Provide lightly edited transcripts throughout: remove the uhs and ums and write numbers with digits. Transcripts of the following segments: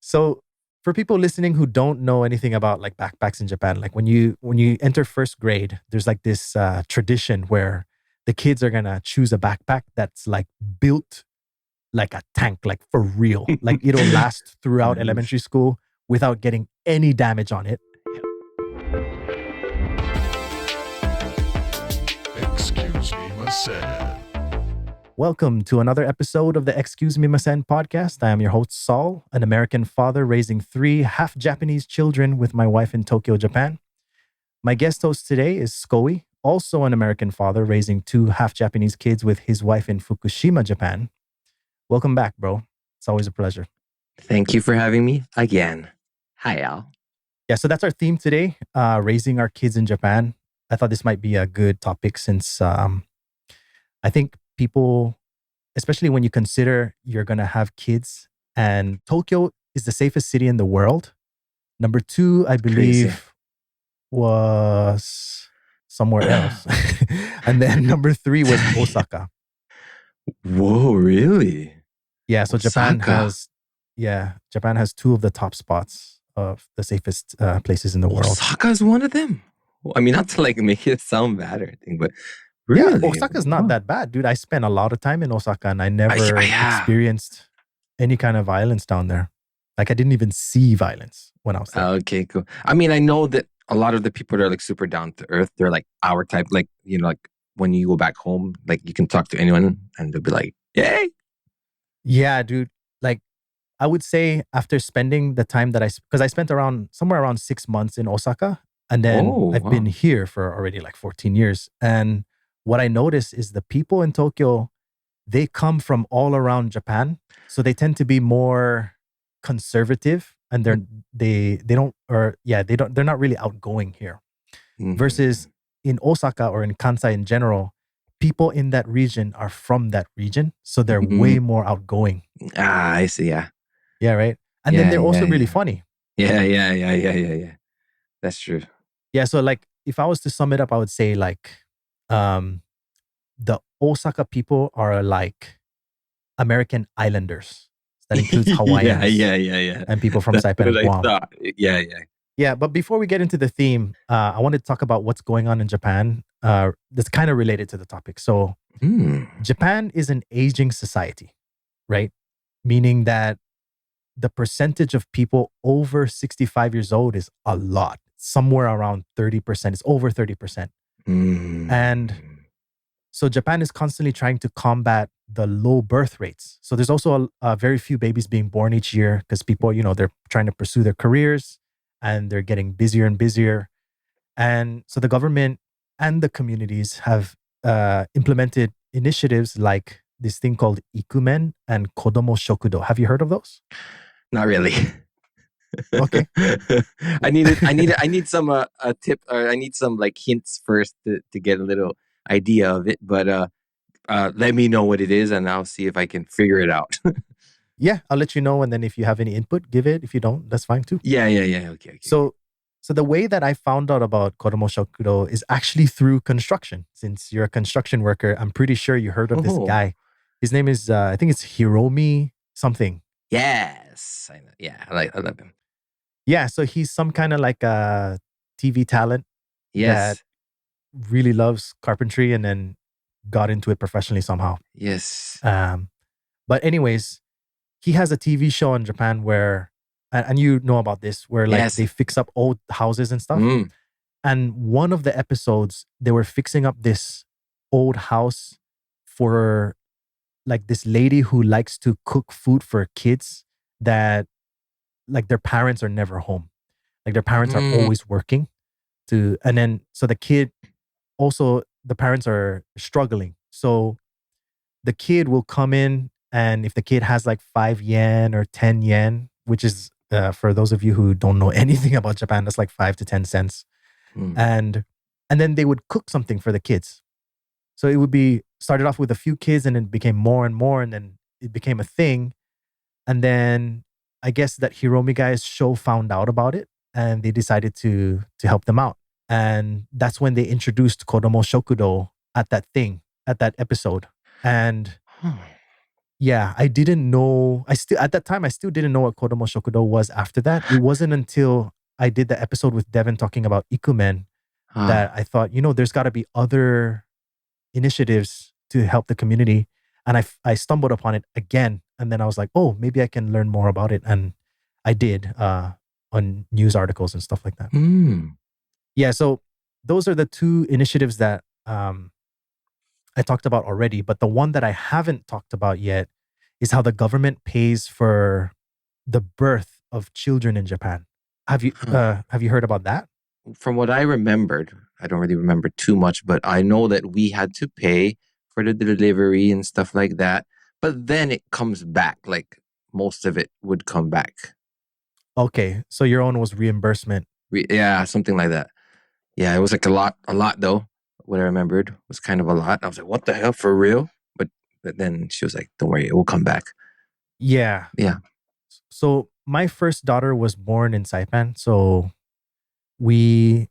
So for people listening who don't know anything about like backpacks in Japan, like when you enter first grade, there's like this tradition where the kids are gonna choose a backpack that's like built like a tank, like for real. Like it'll last throughout Nice. elementary school without getting any damage on it. Excuse me, Masen. Welcome to another episode of the Excuse Me Masen podcast. I am your host, Saul, an American father raising three half Japanese children with my wife in Tokyo, Japan. My guest host today is Scoey, also an American father raising two half Japanese kids with his wife in Fukushima, Japan. Welcome back, bro. It's always a pleasure. Thank you for having me again. Hi, Al. Yeah, so that's our theme today, raising our kids in Japan. I thought this might be a good topic since I think people, especially when you consider you're going to have kids, and Tokyo is the safest city in the world. Number two, I believe, Crazy. was somewhere else. And then number three was Osaka. Whoa, really? Yeah, so Osaka. Japan has two of the top spots of the safest places in the world. Osaka is one of them. Well, I mean, not to like make it sound bad or anything, but Yeah, really, Osaka's not that bad, dude. I spent a lot of time in Osaka and I never yeah. experienced any kind of violence down there. Like I didn't even see violence when I was there. Okay, cool. I mean, I know that a lot of the people that are like super down to earth, they're like our type. Like, you know, like when you go back home, like you can talk to anyone and they'll be like, "Yay!" Yeah, dude. Like I would say after spending the time that because I spent somewhere around 6 months in Osaka, and then Oh, I've wow. been here for already like 14 years. And what I notice is the people in Tokyo, they come from all around Japan. So they tend to be more conservative and they're not really outgoing here. Mhm. Versus in Osaka or in Kansai in general, people in that region are from that region. So they're way more outgoing. I see. Yeah. Yeah, right. And then they're also really funny. Yeah. That's true. Yeah. So like if I was to sum it up, I would say like um the Osaka people are like American islanders. That includes Hawaiians yeah. and people from That's Saipan and what I Guam. thought. Yeah. Yeah, but before we get into the theme, I want to talk about what's going on in Japan. That's kind of related to the topic. So Japan is an aging society, right? Meaning that the percentage of people over 65 years old is a lot, somewhere around 30%. It's over 30%. And so Japan is constantly trying to combat the low birth rates. So there's also a very few babies being born each year because people, they're trying to pursue their careers and they're getting busier and busier. And so the government and the communities have implemented initiatives like this thing called Ikumen and Kodomo Shokudo. Have you heard of those? Not really. Okay. I need some a tip, or I need some like hints first to get a little idea of it. But let me know what it is, and I'll see if I can figure it out. Yeah, I'll let you know. And then if you have any input, give it. If you don't, that's fine too. Yeah. Okay. So the way that I found out about Kodomo Shokudo is actually through construction. Since you're a construction worker, I'm pretty sure you heard of this Oh. guy. His name is, I think it's Hiromi something. Yes, I know. Yeah, I love him. Yeah, so he's some kind of like a TV talent Yes. that really loves carpentry and then got into it professionally somehow. Yes. But anyways, he has a TV show in Japan where, and you know about this, where like Yes. they fix up old houses and stuff. Mm. And one of the episodes, they were fixing up this old house for like this lady who likes to cook food for kids that like their parents are never home. Like their parents are always working and then so the kid also, the parents are struggling. So the kid will come in, and if the kid has like 5 yen or 10 yen, which is for those of you who don't know anything about Japan, that's like 5 to 10 cents. And then they would cook something for the kids. So it would be started off with a few kids and then became more and more, and then it became a thing. And then I guess that Hiromi guy's show found out about it and they decided to help them out. And that's when they introduced Kodomo Shokudo at that episode. And Yeah, I didn't know. I still at that time I still didn't know what Kodomo Shokudo was after that. It wasn't until I did the episode with Devin talking about Ikumen that Ah. I thought, there's got to be other initiatives to help the community. And I stumbled upon it again. And then I was like, oh, maybe I can learn more about it. And I did on news articles and stuff like that. Mm. Yeah. So those are the two initiatives that I talked about already. But the one that I haven't talked about yet is how the government pays for the birth of children in Japan. Have you Huh. heard about that? From what I remembered, I don't really remember too much, but I know that we had to pay for the delivery and stuff like that. But then it comes back, like most of it would come back. Okay, so your own was reimbursement. Yeah, something like that. Yeah, it was like a lot though. What I remembered was kind of a lot. I was like, what the hell, for real? But then she was like, don't worry, it will come back. Yeah. Yeah. So my first daughter was born in Saipan, so we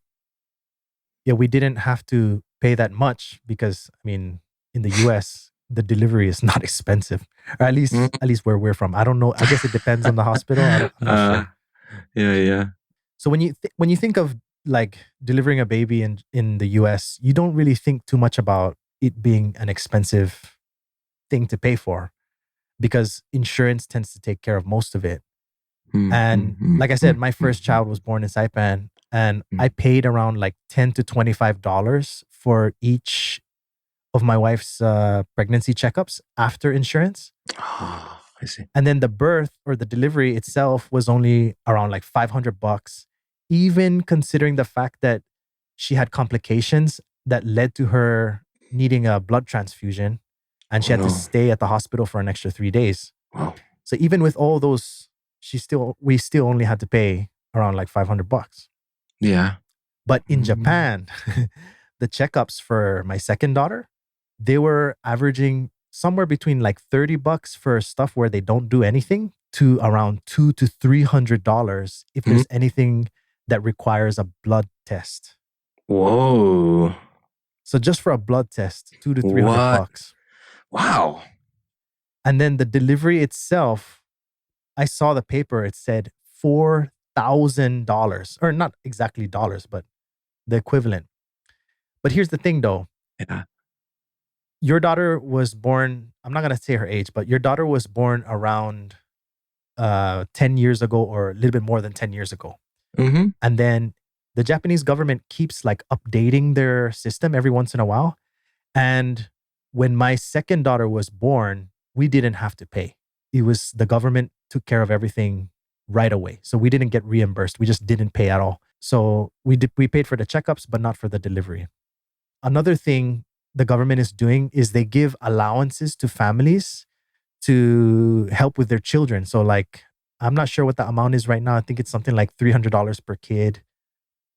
we didn't have to pay that much because I mean in the US the delivery is not expensive, or Mm. at least where we're from. I don't know. I guess it depends on the hospital. I'm not uh, sure. yeah. So when you think of like delivering a baby in the US, you don't really think too much about it being an expensive thing to pay for because insurance tends to take care of most of it. Mm, mm, And mm, like I said, mm, my mm, first child was born in Saipan, and mm. I paid around like $10 to $25 for each of my wife's pregnancy checkups after insurance. Oh, I see. And then the birth or the delivery itself was only around like $500, even considering the fact that she had complications that led to her needing a blood transfusion and Oh she had to no. stay at the hospital for an extra 3 days. Wow. So even with all those, we still only had to pay around like $500. Yeah. But in Mm. Japan, the checkups for my second daughter, they were averaging somewhere between like $30 for stuff where they don't do anything to around $200 to $300 if Mm. there's anything that requires a blood test. Whoa. So just for a blood test, two to three hundred What? bucks. Wow. And then the delivery itself, I saw the paper, it said $4,000, or not exactly dollars, but the equivalent. But here's the thing though, Yeah. your daughter was born, I'm not going to say her age, but your daughter was born around 10 years ago or a little bit more than 10 years ago. Mm-hmm. And then the Japanese government keeps like updating their system every once in a while. And when my second daughter was born, we didn't have to pay. It was the government took care of everything right away. So we didn't get reimbursed. We just didn't pay at all. So we paid for the checkups, but not for the delivery. Another thing the government is doing is they give allowances to families to help with their children. So like I'm not sure what the amount is right now. I think it's something like $300 per kid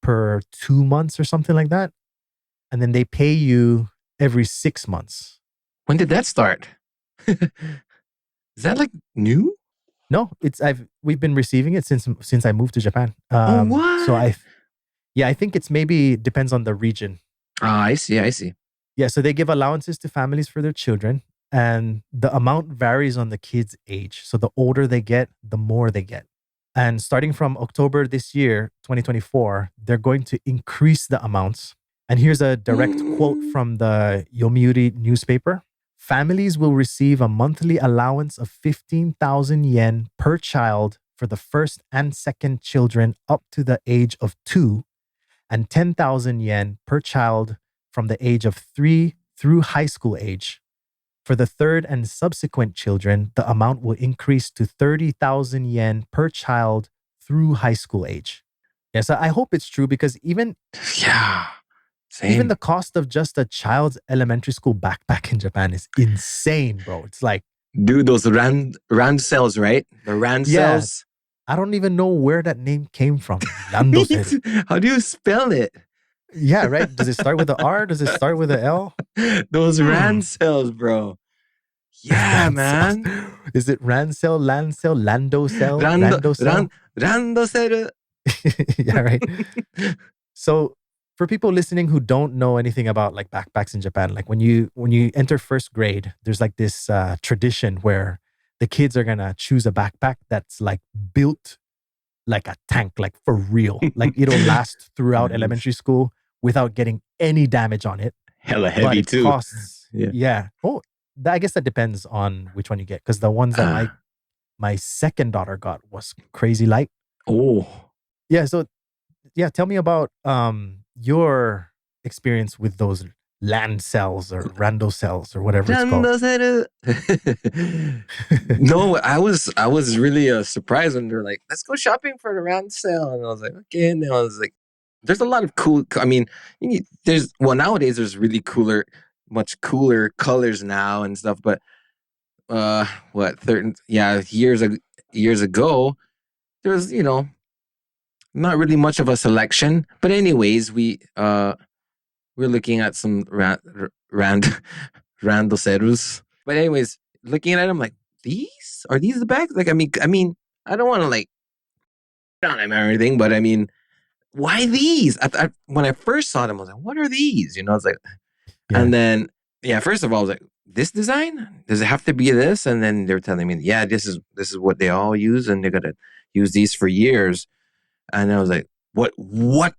per 2 months or something like that. And then they pay you every 6 months. When did that start? Is that like new? No, we've been receiving it since I moved to Japan. Oh, So what? I think it's maybe depends on the region. Ah, I see. Yeah, so they give allowances to families for their children, and the amount varies on the kid's age. So the older they get, the more they get. And starting from October this year, 2024, they're going to increase the amounts. And here's a direct quote Mm. from the Yomiuri newspaper. Families will receive a monthly allowance of 15,000 yen per child for the first and second children up to the age of 2, and 10,000 yen per child from the age of 3 through high school age. For the third and subsequent children, the amount will increase to 30,000 yen per child through high school age. Yes, I hope it's true because Yeah. even Same. the cost of just a child's elementary school backpack in Japan is insane, bro. It's like, Dude, those rand cells, right? The rand yeah, cells. I don't even know where that name came from. Me Randoseru. too. How do you spell it? Yeah, right. Does it start with a R? Does it start with a L? Those Hmm. rand cells, bro. Yeah, Rand cells. man. Is it Rancel, Lancel, Landocell, Rando, Randocell? randoseru. Yeah, right. So For people listening who don't know anything about like backpacks in Japan, like when you enter first grade, there's like this tradition where the kids are gonna choose a backpack that's like built like a tank, like for real. Like it'll last throughout Nice. elementary school without getting any damage on it. Hella But heavy it too. costs, Yeah. yeah. Oh, I guess that depends on which one you get. Because the ones that Ah. my second daughter got was crazy light. Oh. Yeah. So yeah, tell me about your experience with those land cells or rando cells or whatever it's called. Randoseru. No, I was really surprised when they're like, let's go shopping for the round sale. And I was like, okay. And then I was like, there's a lot of cool, I mean, nowadays there's really much cooler colors now and stuff. But years ago, there was, not really much of a selection. But anyways, we're looking at some randoserus. But anyways, looking at them like, these are these the bags? Like, I mean, I don't want to like on them or anything, but I mean, why these? When I first saw them, I was like, what are these? I was like, Yeah. and then yeah, first of all, I was like, this design? Does it have to be this? And then they were telling me, yeah, this is what they all use, and they're gonna use these for years. And I was like, what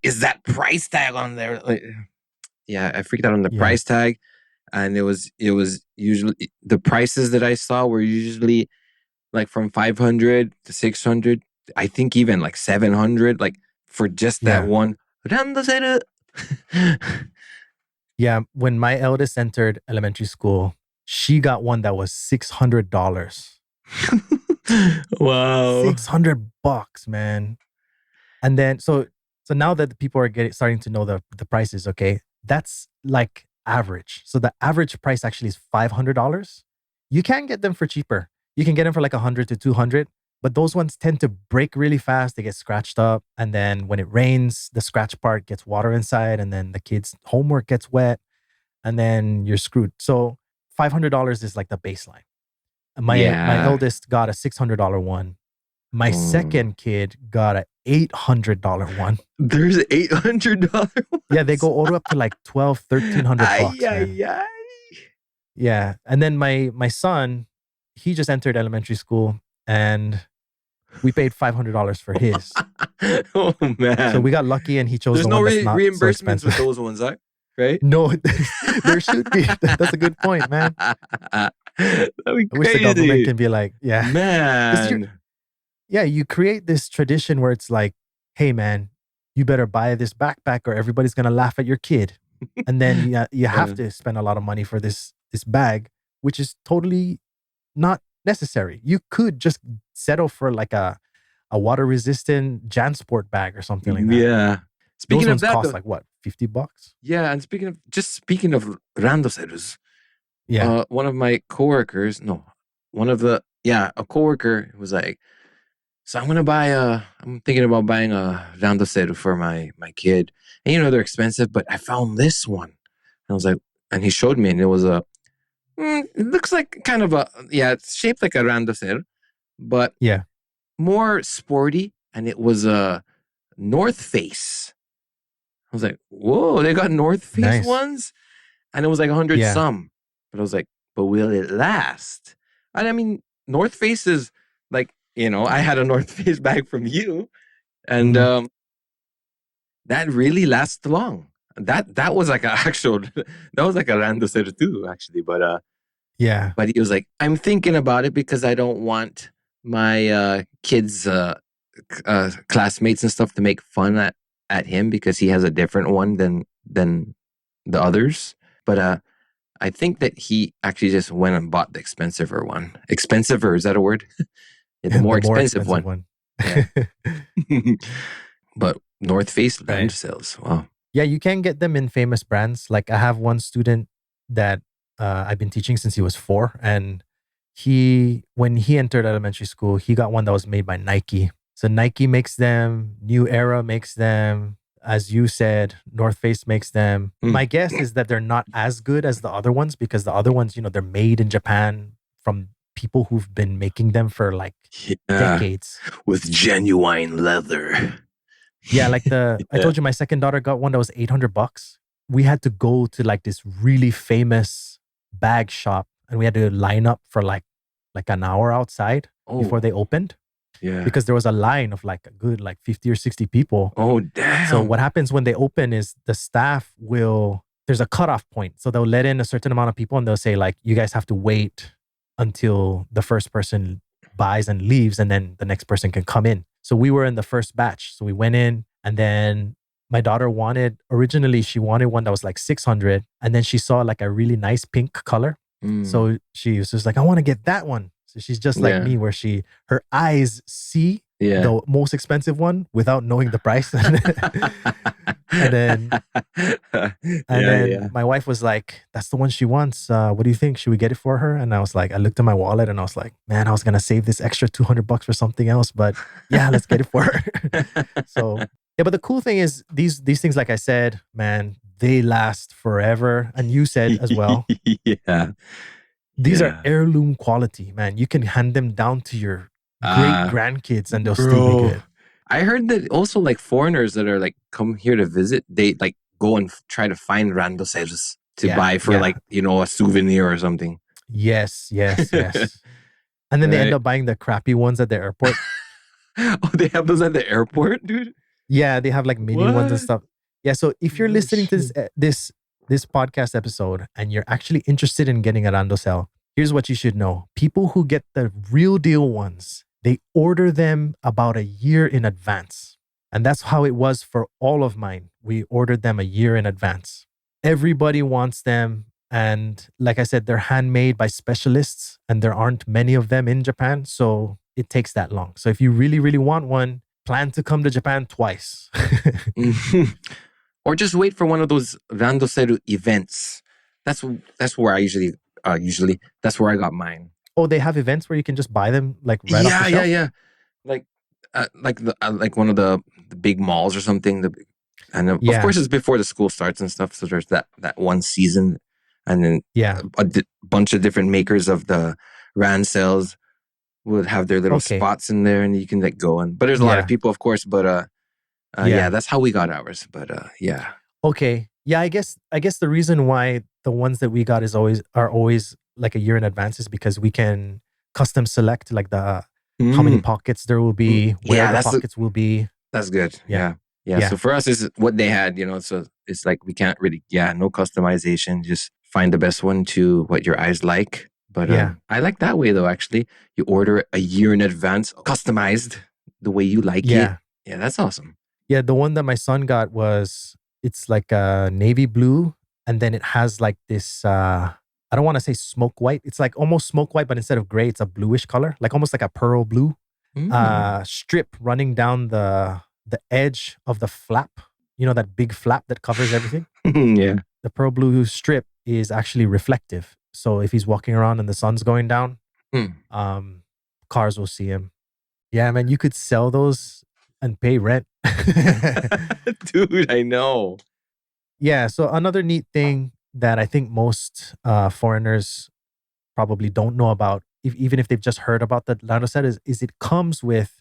is that price tag on there? Like, yeah, I freaked out on the Yeah. price tag, and it was usually the prices that I saw were usually like from 500 to 600. I think even like 700, like for just that Yeah. one. Randoseru. Yeah. When my eldest entered elementary school, she got one that was $600. Wow. $600, man. And then so now that the people are starting to know the prices, okay, that's like average. So the average price actually is $500. You can get them for cheaper. You can get them for like 100 to 200, but those ones tend to break really fast. They get scratched up, and then when it rains, the scratch part gets water inside, and then the kids' homework gets wet, and then you're screwed. So $500 is like the baseline. My Yeah. eldest got a $600 one. My second kid got a $800 one. There's $800. Yeah, they go all the way up to like $1,200, $1,300, man. Ay. Yeah. And then my son, he just entered elementary school, and we paid $500 for his. Oh man. So we got lucky, and he chose There's the no one that's not so reimbursements expensive. with those ones, right? No, there should be. That's a good point, man. That'd be I wish the government crazy. can be like, yeah. Man. Yeah, you create this tradition where it's like, hey, man, you better buy this backpack or everybody's going to laugh at your kid. And then you have to spend a lot of money for this bag, which is totally not necessary. You could just settle for like a water resistant JanSport bag or something like that. Yeah. Speaking Those of ones that, cost though, like what, $50? yeah, and speaking of randoserus, Yeah. one of my coworkers, no, a coworker was like, so I'm thinking about buying a randoseru for my kid. And they're expensive, but I found this one. And I was like, and he showed me, and it was it looks like kind of it's shaped like a randoseru, but Yeah. more sporty, and it was a North Face. I was like, whoa, they got North Face Nice. ones? And it was like 100 Yeah. some. But I was like, but will it last? And I mean, North Face is like, I had a North Face bag from you, and that really lasts long. That was like that was like a Randoseru too, actually. But Yeah. but he was like, I'm thinking about it because I don't want my kids' classmates and stuff to make fun at him because he has a different one than the others. But I think that he actually just went and bought the expensiver one. Expensiver, is that a word? Yeah, the more expensive one. Yeah. But North Face land sales. Wow. Yeah, you can get them in famous brands. Like I have one student that I've been teaching since he was 4, and when he entered elementary school, he got one that was made by Nike. So Nike makes them, New Era makes them, as you said, North Face makes them. My guess is that they're not as good as the other ones because the other ones, they're made in Japan from people who've been making them for like decades. With genuine leather. Yeah, like I Yeah. told you my second daughter got one that was $800. We had to go to like this really famous bag shop and we had to line up for like an hour outside before Oh, they opened yeah. because there was a line of like a good like 50 or 60 people. Oh, So what damn. happens when they open is the staff will there's a cutoff point. So they'll let in a certain amount of people and they'll say like you guys have to wait until the first person buys and leaves and then the next person can come in. So we were in the first batch. So we went in and then my daughter originally she wanted one that was like 600 and then she saw like a really nice pink color. Mm, So she was just like, I want to get that one. So she's just like yeah. me where her eyes see Yeah. the most expensive one without knowing the price. and then and Yeah, then yeah. my wife was like, that's the one she wants. What do you think? Should we get it for her? And I was like, I looked at my wallet and I was like, man, I was going to save this extra $200 for something else. But yeah, let's get it for her. So, yeah, but the cool thing is these things, like I said, man, they last forever. And you said as well, Yeah. these are Yeah. heirloom quality, man. You can hand them down to your great Uh, grandkids and they'll still be bro, good. I heard that also like foreigners that are like come here to visit, they like go and try to find randoseros to Yeah. buy for Yeah. like, a souvenir or something. Yes. Yes. Yes. And then they end Right? up buying the crappy ones at the airport. Oh, they have those at the airport, dude? Yeah, they have like mini ones and What? stuff. Yeah, so if you're No listening to shit. this podcast episode and you're actually interested in getting a Randosel, here's what you should know. People who get the real deal ones, they order them about a year in advance. And that's how it was for all of mine. We ordered them a year in advance. Everybody wants them. And like I said, they're handmade by specialists and there aren't many of them in Japan. So it takes that long. So if you really, really want one, plan to come to Japan twice. Mhm. Or just wait for one of those Randoseru events. That's where I usually that's where I got mine. Oh, they have events where you can just buy them like right off the Yeah, yeah, shelf? yeah. Like like one of the big malls or something. And of Yeah. course it's before the school starts and stuff. So there's that one season, and then Yeah. a bunch of different makers of the RAN cells would have their little Okay. spots in there, and you can like go in. But there's a lot of Yeah. people, of course. But yeah, Yeah. that's how we got ours. But yeah. Okay. Yeah, I guess the reason why the ones that we got are always like a year in advance is because we can custom select like the how many Mm, pockets there will be, where yeah, the pockets will be. that's good. Yeah. Yeah. Yeah. Yeah. So for us, is what they had, so it's like we can't really, no customization. Just find the best one to what your eyes like. But Yeah. I like that way though, actually. You order it a year in advance, customized the way you like it. Yeah. Yeah, that's awesome. Yeah, the one that my son got it's like a navy blue and then it has like this I don't want to say smoke white. It's like almost smoke white, but instead of gray, it's a bluish color, like almost like a pearl blue Mm. strip running down the edge of the flap. You know, that big flap that covers everything? Yeah. The pearl blue strip is actually reflective. So if he's walking around and the sun's going down, Mm. um, cars will see him. Yeah, man, you could sell those and pay rent. Dude, I know. Yeah. So another neat thing that I think most foreigners probably don't know about, even if they've just heard about the Lando set, is it comes with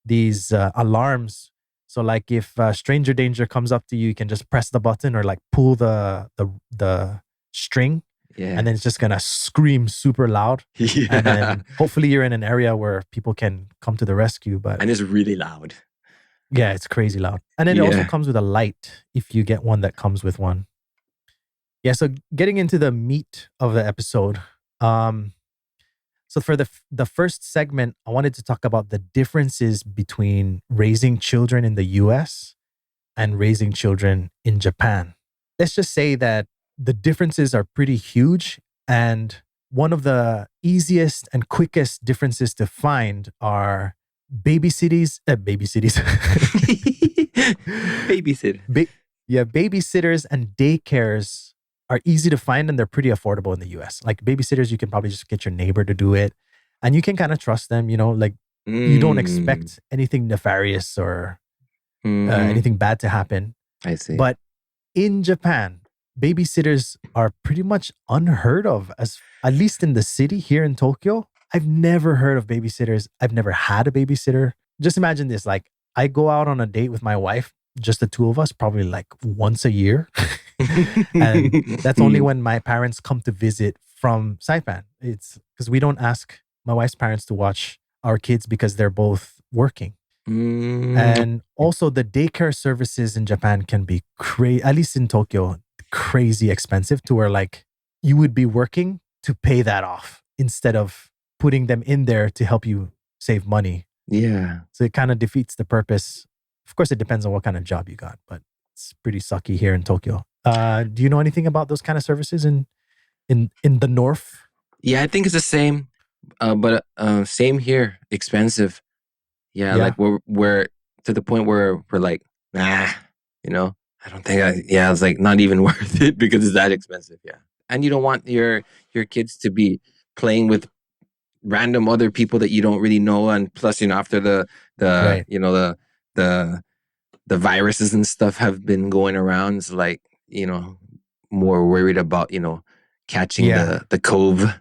these alarms. So like if stranger danger comes up to you, you can just press the button or like pull the string, Yeah. and then it's just gonna scream super loud. Yeah. And then hopefully you're in an area where people can come to the rescue. But And it's really loud. yeah, it's crazy loud. And then it also Yeah. comes with a light if you get one that comes with one. Yeah, so getting into the meat of the episode. So for the first segment, I wanted to talk about the differences between raising children in the US and raising children in Japan. Let's just say that the differences are pretty huge, and one of the easiest and quickest differences to find are babysitters. Babysit. Yeah, babysitters and daycares are easy to find and they're pretty affordable in the US. Like babysitters, you can probably just get your neighbor to do it and you can kind of trust them, like you don't expect anything nefarious or anything bad to happen. I see. But in Japan, babysitters are pretty much unheard of, as at least in the city here in Tokyo. I've never heard of babysitters. I've never had a babysitter. Just imagine this, like I go out on a date with my wife, just the two of us, probably like once a year. And that's only when my parents come to visit from Saipan. It's because we don't ask my wife's parents to watch our kids because they're both working. Mm, And also the daycare services in Japan can be crazy, at least in Tokyo, crazy expensive to where like you would be working to pay that off instead of putting them in there to help you save money. yeah. So it kind of defeats the purpose. Of course, it depends on what kind of job you got, but it's pretty sucky here in Tokyo. Do you know anything about those kind of services in the north? Yeah, I think it's the same. But same here. Expensive. Yeah, Yeah, like we're to the point where we're like, nah, I don't think yeah, it's like not even worth it because it's that expensive. Yeah. And you don't want your kids to be playing with random other people that you don't really know. And plus, after the right. the the viruses and stuff have been going around, it's like, more worried about, catching Yeah, the cove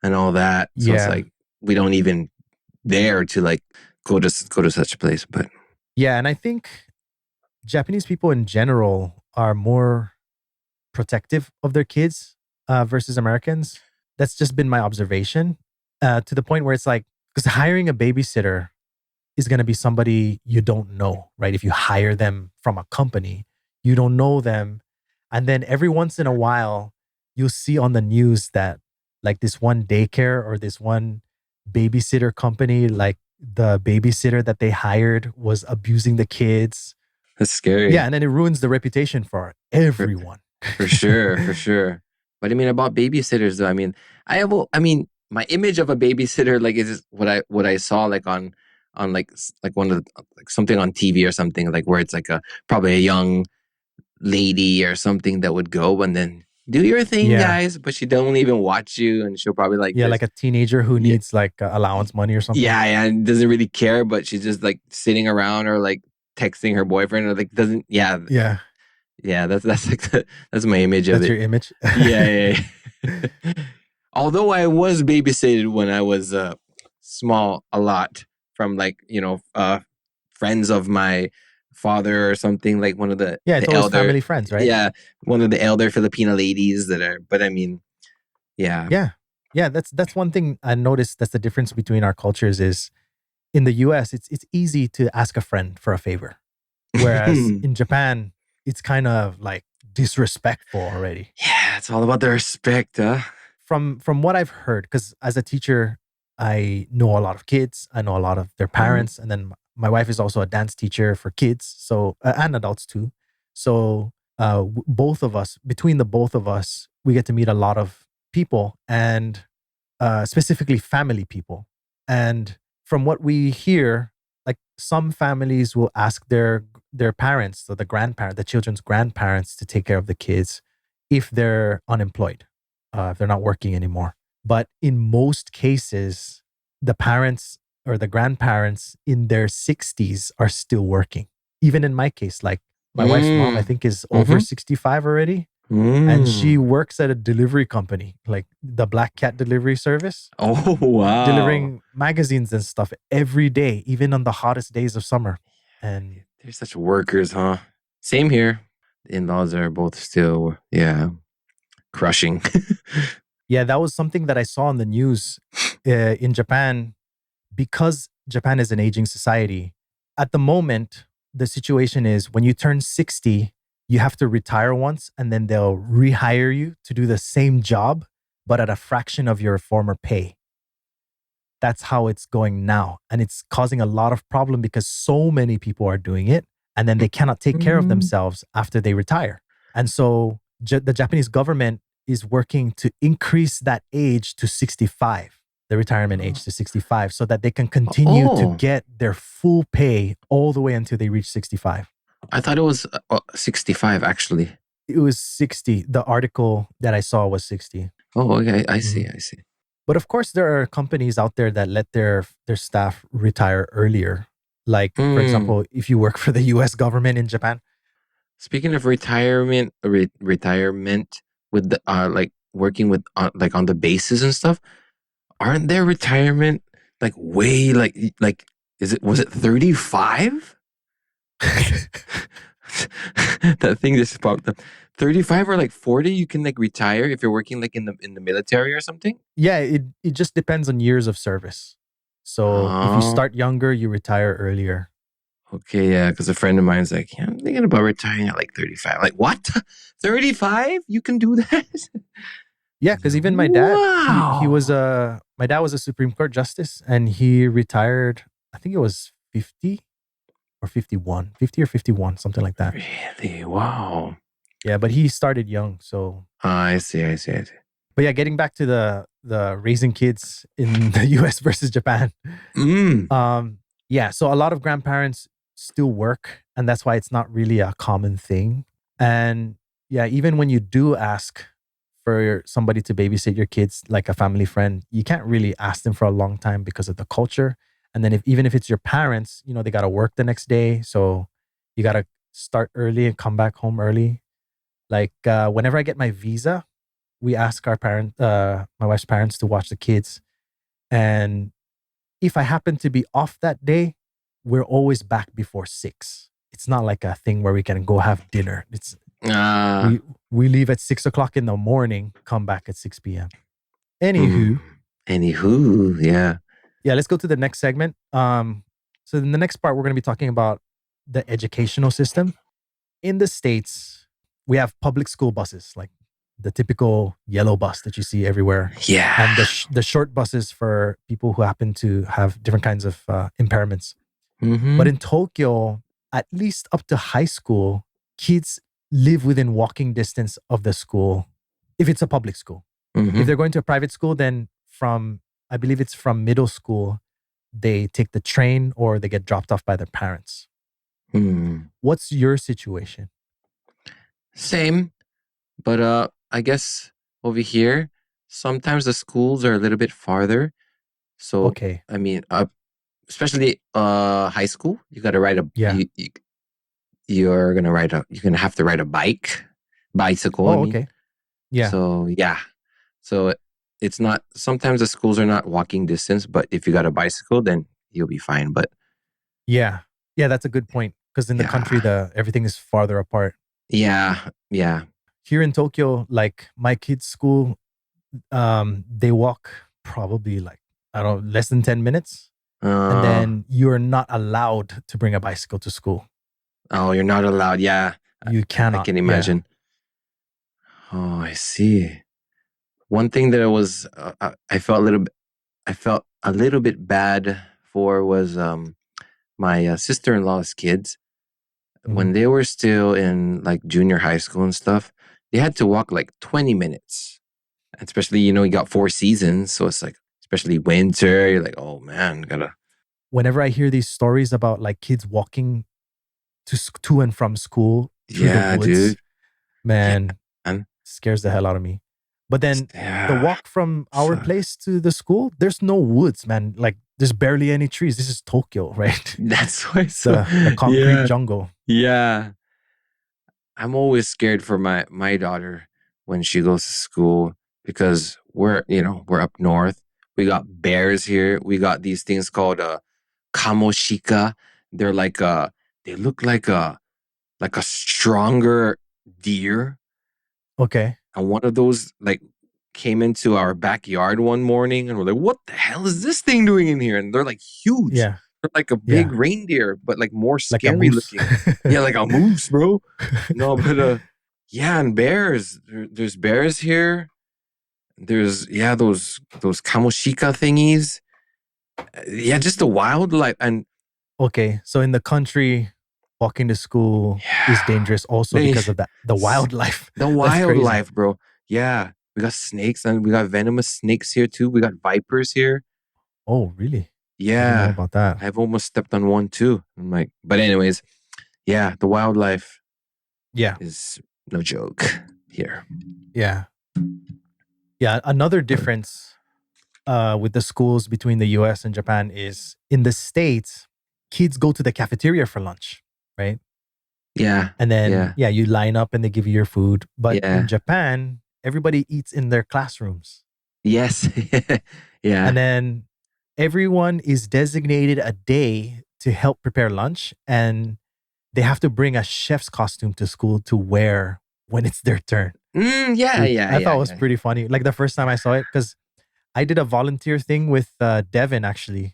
and all that. So it's yeah, like we don't even dare to like go to such a place. But yeah. And I think Japanese people in general are more protective of their kids versus Americans. That's just been my observation to the point where it's like, because hiring a babysitter is going to be somebody you don't know, right? If you hire them from a company, you don't know them. And then every once in a while, you'll see on the news that like this one daycare or this one babysitter company, like the babysitter that they hired was abusing the kids. that's Yeah. scary. And then it ruins the reputation for For, everyone. for sure, for sure. But I mean, about babysitters, though, I mean, my image of a babysitter, like, is what I saw, like, on like one of like something on TV or something, like where it's like probably a young lady or something that would go and then do your thing, Yeah. guys, but she don't even watch you, and she'll probably like Yeah. Like just a teenager who yeah, needs like allowance money or something. yeah, and doesn't really care, but she's just like sitting around or like texting her boyfriend or like doesn't, yeah, Yeah. yeah, that's like that's my image of That's it. your image. Yeah, yeah. Although I was babysitted when I was small a lot from like friends of my father or something, like one of the Yeah. It's the always elder, family friends, right? yeah, one of the elder Filipino ladies that are. But I mean, yeah. Yeah. Yeah, that's one thing I noticed that's the difference between our cultures is in the US it's easy to ask a friend for a favor. Whereas Yeah, in Japan, it's kind of like disrespectful already. it's all about the respect, huh? From what I've heard, because as a teacher, I know a lot of kids, I know a lot of their Mhm. parents, and then my wife is also a dance teacher for kids, so and adults too. So both of us, between the both of us, we get to meet a lot of people, and specifically family people. And from what we hear, like some families will ask their parents, so the grandparent, the children's grandparents, to take care of the kids if they're unemployed, if they're not working anymore. But in most cases, the parents or the grandparents in their 60s are still working. Even in my case, like my wife's mom, I Mm. think is over Mm-hmm. 65 already, and she Mm. works at a delivery company, like the Black Cat delivery service, Oh, wow. delivering magazines and stuff every day, even on the hottest days of summer. And They're such workers, huh? Same here. The in-laws are both still, yeah, crushing. yeah, that was something that I saw on the news in Japan because Japan is an aging society. At the moment, the situation is when you turn 60, you have to retire once and then they'll rehire you to do the same job, but at a fraction of your former pay. That's how it's going now. And it's causing a lot of problem because so many people are doing it and then they cannot take care of Mm. themselves after they retire. And so the Japanese government is working to increase that age to 65, the retirement age to 65, so that they can continue to Oh, get their full pay all the way until they reach 65. I thought it was 65 actually. It was 60. The article that I saw was 60. Oh, okay. I Mhm. see. I see. But of course, there are companies out there that let their staff retire earlier. Like, for Mm. example, if you work for the US government in Japan. Speaking of retirement with the like working with like on the bases and stuff, aren't there retirement like way like is it was it 35? That thing just popped up. 35 or like 40, you can like retire if you're working like in the military or something. Yeah, it just depends on years of service. So if you Oh, start younger, you retire earlier. okay, yeah. Because a friend of mine's like, yeah, I'm thinking about retiring at like 35. Like, what? 35? You can do that? Yeah, He's like, because even my dad, he was wow. my dad was a Supreme Court justice, and he retired. I think it was 50 or 51, 50 or 51, something like that. Really? Wow. Yeah, but he started young. So, I see. I see. I see. but yeah, getting back to the raising kids in the U.S. versus Japan. Mm. Um, yeah, so a lot of grandparents still work, and that's why it's not really a common thing. And yeah, even when you do ask for somebody to babysit your kids, like a family friend, you can't really ask them for a long time because of the culture. And then if even if it's your parents, they got to work the next day, so you got to start early and come back home early. Like whenever I get my visa, we ask my wife's parents to watch the kids, and if I happen to be off that day, we're always back before 6. It's not like a thing where we can go have dinner. It's Ah. we we leave at 6 o'clock in the morning, come back at 6 p.m. Hmm. Anywho, Anywho, yeah. yeah, let's go to the next segment. So in the next part, we're going to be talking about the educational system in the States. We have public school buses, like the typical yellow bus that you see everywhere, Yeah. and the short buses for people who happen to have different kinds of impairments. But Mm-hmm. in Tokyo, at least up to high school, kids live within walking distance of the school if it's a public school. If Mm-hmm. they're going to a private school, then I believe it's from middle school, they take the train or they get dropped off by their parents. Hmm. What's your situation? Same, but I guess over here, sometimes the schools are a little bit farther. So Okay. I mean, especially high school, you got to ride a Yeah. you're gonna have to ride a bicycle. I Oh, mean, okay. Yeah. so yeah, so it's not. Sometimes the schools are not walking distance, but if you got a bicycle, then you'll be fine. But Yeah. Yeah, that's a good point. Because in the country, yeah, the everything is farther apart. yeah, yeah. Here in Tokyo, like my kids' school, they walk probably like, I don't know, less than 10 minutes. And Uh, then you're not allowed to bring a bicycle to school. oh, you're not allowed. Yeah, You I cannot. can Yeah. imagine. Oh, I see. One thing that I felt a little bit, I felt a little bit bad for was my sister-in-law's kids Mhm. when they were still in like junior high school and stuff. They had to walk like 20 minutes, especially you got 4 seasons, so it's like especially winter. You're like, oh man, gotta. Whenever I hear these stories about like kids walking to and from school through the Yeah, woods, dude. Yeah, man, man. scares the hell out of me. But then the Yeah. walk from our Fuck. place to the school, there's no woods, man. Like there's barely any trees. This is Tokyo, right? That's why. It's So the concrete yeah, jungle. yeah. I'm always scared for my daughter when she goes to school because we're up north. We got bears here. We got these things called kamoshika. They're they look like a stronger deer. Okay. And one of those like came into our backyard one morning and we're like, what the hell is this thing doing in here? And they're like huge. Yeah. They're like a big Yeah. reindeer, but like more Like a scary moose. looking. Yeah, like a moose, bro. No, but yeah, and bears. There's bears here. There's those kamoshika thingies. Yeah, just the wildlife and Okay. So in the country, walking to school is yeah, dangerous also they because of that. The wildlife. the That's crazy. wildlife, bro. Yeah, we got snakes and we got venomous snakes here too. We got vipers here. Oh, really? I didn't know Yeah, about that. I've almost stepped on one too. I'm like, but anyways, yeah, the wildlife Yeah. is no joke here. Yeah. Yeah. Another difference with the schools between the US and Japan is in the States, kids go to the cafeteria for lunch, right? Yeah, And then, yeah, yeah, you line up and they give you your food. But in yeah. Japan, everybody eats in their classrooms. Yes, And yeah. then everyone is designated a day to help prepare lunch. And they have to bring a chef's costume to school to wear when it's their turn. Yeah, Which yeah, I thought yeah, was yeah. pretty funny. Like the first time I saw it, because I did a volunteer thing with Devin actually.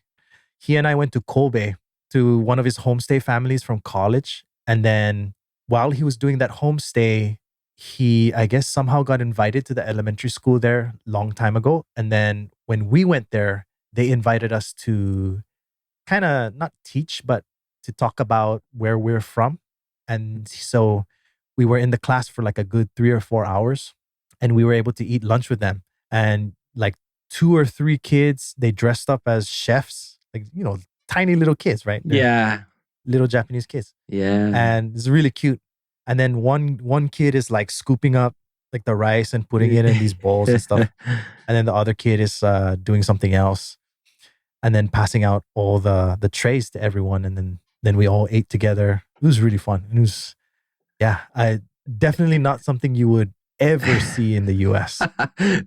He and I went to Kobe to one of his homestay families from college. And then while he was doing that homestay, he, I guess, somehow got invited to the elementary school there long time ago. And then when we went there, they invited us to kind of not teach, but to talk about where we're from. And so we were in the class for like a good 3 or 4 hours and we were able to eat lunch with them. And like 2 or 3 kids, they dressed up as chefs, like, tiny little kids, right? They're Yeah, little Japanese kids. yeah. And it's really cute. And then one kid is like scooping up like the rice and putting it in these bowls and stuff. And then the other kid is doing something else and then passing out all the trays to everyone, and then we all ate together. It was really fun. It was, yeah, I definitely not something you would ever see in the US.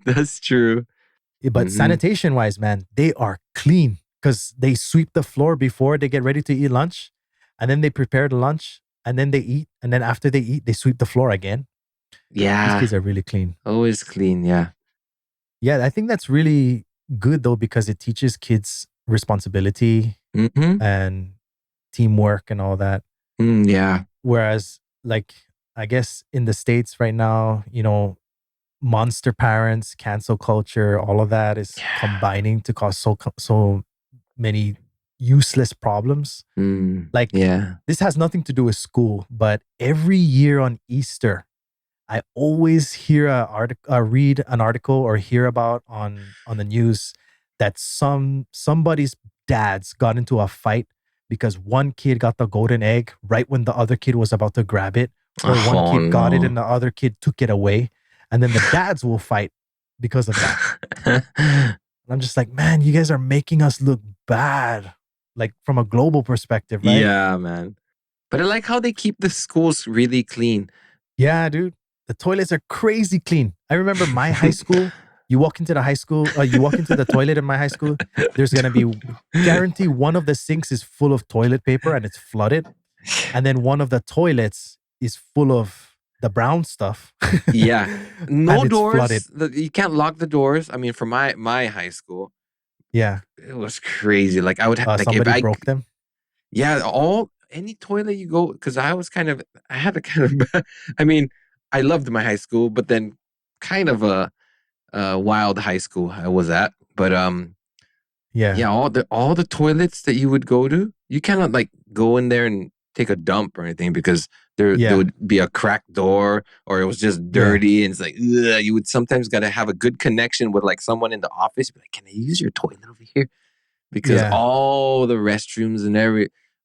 That's true. But Hmm. sanitation wise, man, they are clean because they sweep the floor before they get ready to eat lunch, and then they prepare the lunch, and then they eat, and then after they eat they sweep the floor again. These Yeah, kids are really clean. always clean. Yeah. Yeah, I think that's really good though, because it teaches kids responsibility Hmm. and teamwork and all that. Yeah. Whereas, like, I guess in the States right now, monster parents, cancel culture, all of that is Yeah. combining to cause so many useless problems. Like, Yeah. this has nothing to do with school, but every year on Easter, I always hear read an article or hear about on the news that somebody's dads got into a fight because one kid got the golden egg right when the other kid was about to grab it, or one Oh kid got it and no. the other kid took it away, and then the dads will fight because of that. And I'm just like, man, you guys are making us look bad, like from a global perspective, right? Yeah, man. But I like how they keep the schools really clean. Yeah, dude. The toilets are crazy clean. I remember my high school. You walk into the toilet in my high school, there's going to be guarantee one of the sinks is full of toilet paper and it's flooded. And then one of the toilets is full of the brown stuff Yeah. and No it's flooded. doors. You can't lock the doors. I mean, for my high school, Yeah. it was crazy. Like I would like if Somebody I broke them. yeah, all any toilet you go because I had a kind of I mean, I loved my high school, but then kind of a wild high school I was at. But Yeah. yeah, all the toilets that you would go to, you cannot like go in there and take a dump or anything because there Yeah. would be a cracked door or it was just Yeah. dirty and it's like ugh, you would sometimes got to have a good connection with like someone in the office. Be like, can I use your toilet over here? Because Yeah. all the restrooms and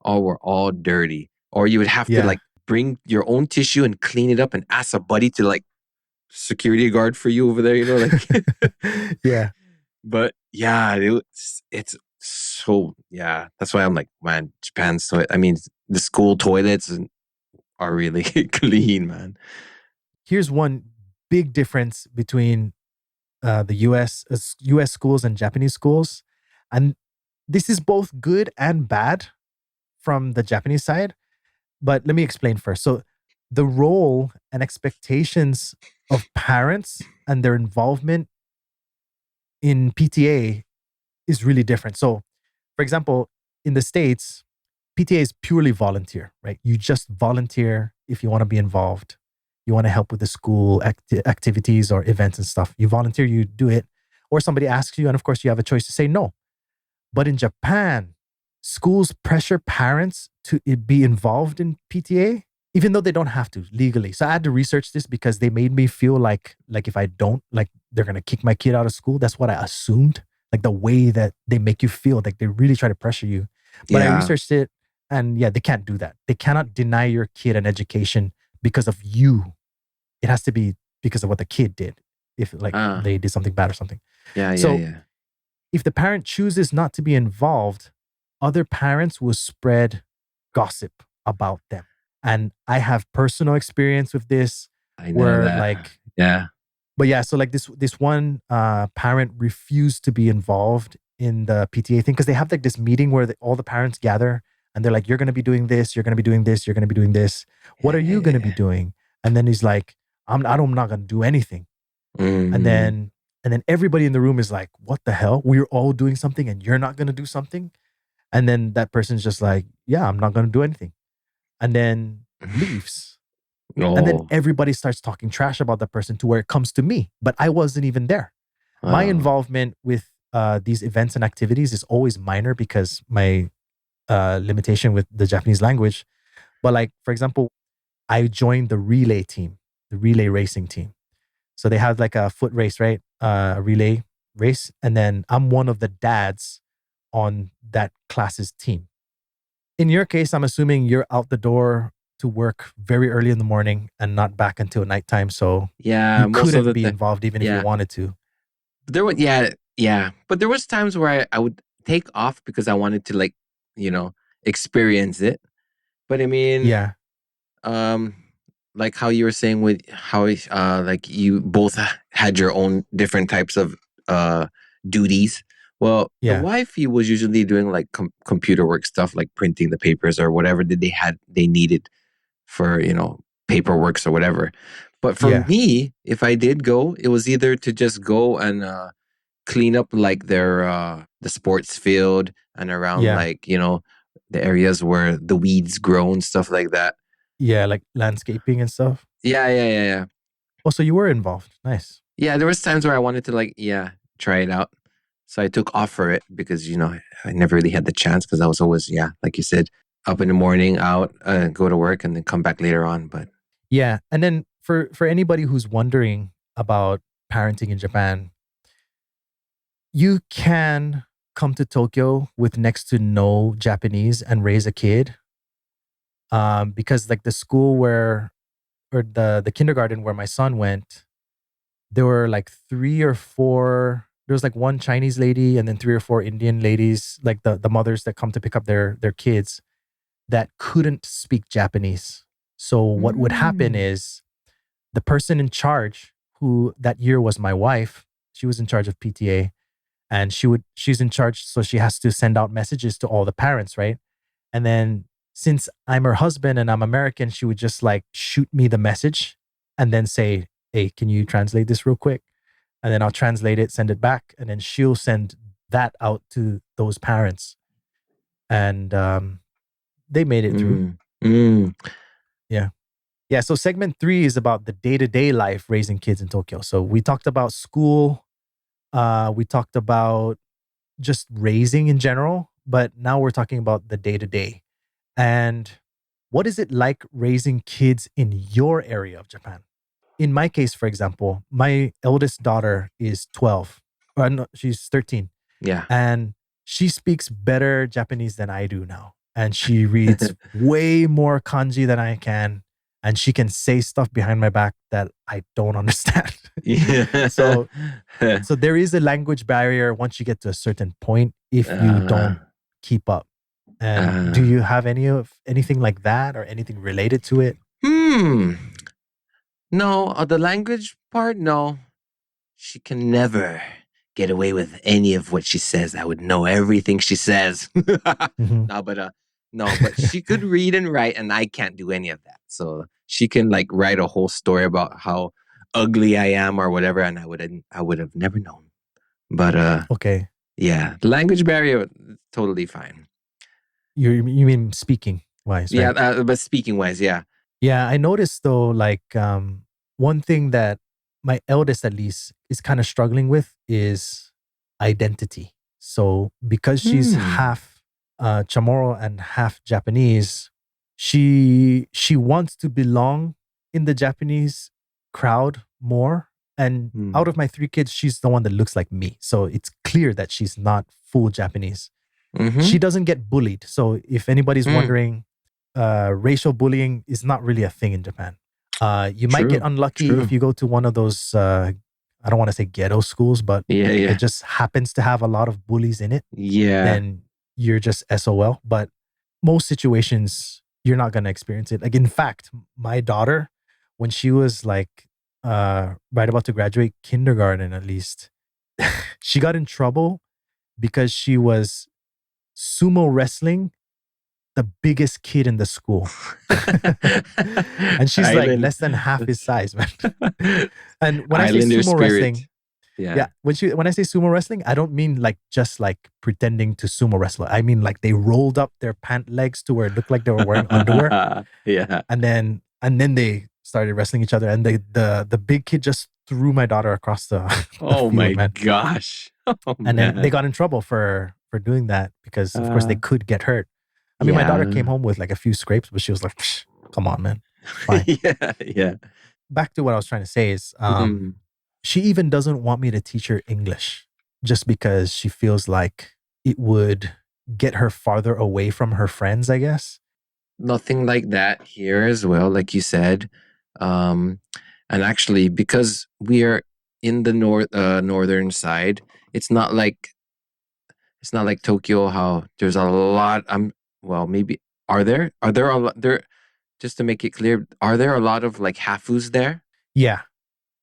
all were all dirty. Or you would have to Yeah. like bring your own tissue and clean it up and ask a buddy to like security guard for you over there, like Yeah. but yeah, it's so yeah. That's why I'm like, man, Japan's I mean, the school toilets are really clean, man. Here's one big difference between the US schools and Japanese schools. And this is both good and bad from the Japanese side. But let me explain first. So, the role and expectations of parents and their involvement in PTA is really different. So, for example, in the States, PTA is purely volunteer, right? You just volunteer if you want to be involved. You want to help with the school activities or events and stuff. You volunteer, you do it. Or somebody asks you, and of course, you have a choice to say no. But in Japan, schools pressure parents to be involved in PTA, even though they don't have to legally. So I had to research this because they made me feel like if I don't, like they're gonna kick my kid out of school. That's what I assumed. Like the way that they make you feel, like they really try to pressure you. But I Yeah. researched it, and yeah, they can't do that. They cannot deny your kid an education because of you. It has to be because of what the kid did. If like Ah. they did something bad or something. Yeah, yeah, So yeah. if the parent chooses not to be involved, other parents will spread gossip about them. And I have personal experience with this I know where that. like, Yeah. but yeah, so like this one parent refused to be involved in the PTA thing because they have like this meeting where all the parents gather And they're like, you're going to be doing this, you're going to be doing this, you're going to be doing this. What are you going to be doing? And then he's like, I'm not going to do anything. And Mm. then everybody in the room is like, what the hell? We're all doing something and you're not going to do something? And then that person's just like, yeah, I'm not going to do anything. And then leaves. And then Oh. everybody starts talking trash about that person to where it comes to me, but I wasn't even there. My Wow. involvement with these events and activities is always minor because my limitation with the Japanese language. But like, for example, I joined the relay team, the relay racing team. So they have like a foot race, right? A relay race. And then I'm one of the dads on that class's team. In your case, I'm assuming you're out the door to work very early in the morning and not back until nighttime. So Yeah, you most of couldn't the be time. involved even if you Yeah. wanted to. There was yeah. But there was times where I would take off because I wanted to like, you know, experience it. But I mean, Yeah. um like how you were saying with how like you both had your own different types of uh duties. Well, the Yeah. wifey was usually doing like computer work stuff like printing the papers or whatever that they needed for, you know, paperworks or whatever. But for Yeah. me, if I did go, it was either to just go and clean up like their the sports field and around Yeah. like, you know, the areas where the weeds grow and stuff like that. Yeah. Like landscaping and stuff. Yeah. Oh, so you were involved. Nice. Yeah, there was times where I wanted to like, yeah, try it out. So I took off for it because, you know, I never really had the chance because I was always, yeah, like you said, up in the morning, out, go to work and then come back later on. But Yeah. And then for anybody who's wondering about parenting in Japan, you can come to Tokyo with next to no Japanese and raise a kid. Because like the school where or the kindergarten where my son went, there were like three or four. There was like one Chinese lady and then three or four Indian ladies, like the mothers that come to pick up their kids that couldn't speak Japanese. So what would happen mm, is the person in charge, who that year was my wife, she was in charge of PTA, and she's in charge, so she has to send out messages to all the parents, right? And then since I'm her husband and I'm American, she would just like shoot me the message and then say, "Hey, can you translate this real quick?" And then I'll translate it, send it back, and then she'll send that out to those parents. And they made it through. mm, mm, Yeah. Yeah. So segment 3 is about the day-to-day life raising kids in Tokyo. So we talked about school, we talked about just raising in general, but now we're talking about the day-to-day. And what is it like raising kids in your area of Japan? In my case, for example, my eldest daughter is 12. Or no, she's 13. yeah. And she speaks better Japanese than I do now. And she reads way more kanji than I can. And she can say stuff behind my back that I don't understand. Yeah. so so there is a language barrier once you get to a certain point if you uh, don't keep up. And do uh, you have anything like that or anything related to it? hmm. No, the language part, no. She can never get away with any of what she says. I would know everything she says. Hmm. No, but no, but she could read and write, and I can't do any of that. So she can like write a whole story about how ugly I am or whatever, and I would have never known. But Okay. yeah, the language barrier totally fine. You mean speaking wise, Yeah, right? but speaking wise, yeah. Yeah, I noticed though, like one thing that my eldest at least is kind of struggling with is identity. So because she's Hmm. half Chamorro and half Japanese, she wants to belong in the Japanese crowd more. And Hmm. out of my three kids, she's the one that looks like me. So it's clear that she's not full Japanese. Mm-hmm. She doesn't get bullied. So if anybody's Mm. wondering, racial bullying is not really a thing in Japan. You might get True. unlucky if True. you go to one of those, I don't want to say ghetto schools, but it Yeah. just happens to have a lot of bullies in it. Yeah. Then you're just SOL. But most situations, you're not going to experience it. Like, in fact, my daughter, when she was like right about to graduate kindergarten, at least, she got in trouble because she was sumo wrestling the biggest kid in the school. And she's like Island- less than half his size, man. And when I Islander say sumo spirit. wrestling, yeah, when I say sumo wrestling, I don't mean like just like pretending to sumo wrestle. I mean like they rolled up their pant legs to where it looked like they were wearing underwear, Yeah. and then they started wrestling each other. And the big kid just threw my daughter across the Oh field, my man. gosh. Oh, And then they man. got in trouble for doing that because of course they could get hurt. I mean, my daughter came home with like a few scrapes, but she was like, "Psh, come on, man. Fine." Yeah. Back to what I was trying to say is Mhm. she even doesn't want me to teach her English just because she feels like it would get her farther away from her friends, I guess. Nothing like that here as well, like you said. And actually, because we are in the northern side, it's not like Tokyo. How there's a lot. Well, maybe are there a lot there? Just to make it clear, are there a lot of like hafus there? Yeah.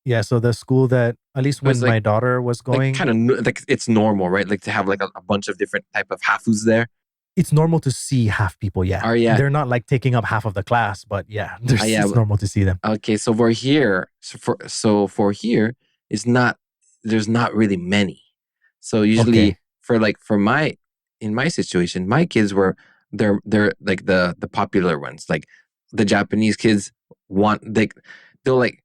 Yeah. So the school that, at least So it's when my daughter was like going, kind of like it's normal, right? Like to have like a bunch of different type of hafus there. it's normal to see half people. Yeah. Oh, yeah. They're not like taking up half of the class, but yeah, yeah. it's normal to see them. Okay, so for here, for here, it's not. There's not really many. So usually Okay. in my situation, my kids were they're like the popular ones. Like the Japanese kids they'll like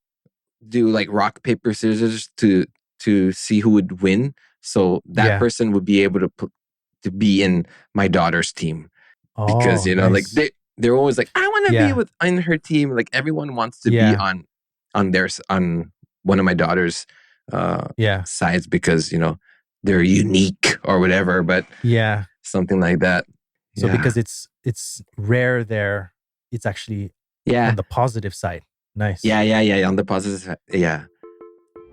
do like rock paper scissors to see who would win. So that Yeah. person would be able to be in my daughter's team because Oh, like nice. they're always like, I want to Yeah. be on her team. Like everyone wants to be Yeah. on one of my daughter's Yeah. sides because they're unique or whatever, but Yeah. something like that. So Yeah. because it's rare there, it's actually yeah on the positive side. Nice. yeah on the positive side. Yeah.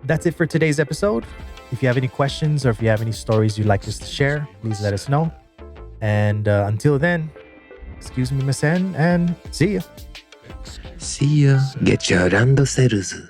That's it for today's episode. If you have any questions or if you have any stories you'd like us to share, please let us know. And until then, excuse me, Masen, and see you. See ya. Get your Randoseru.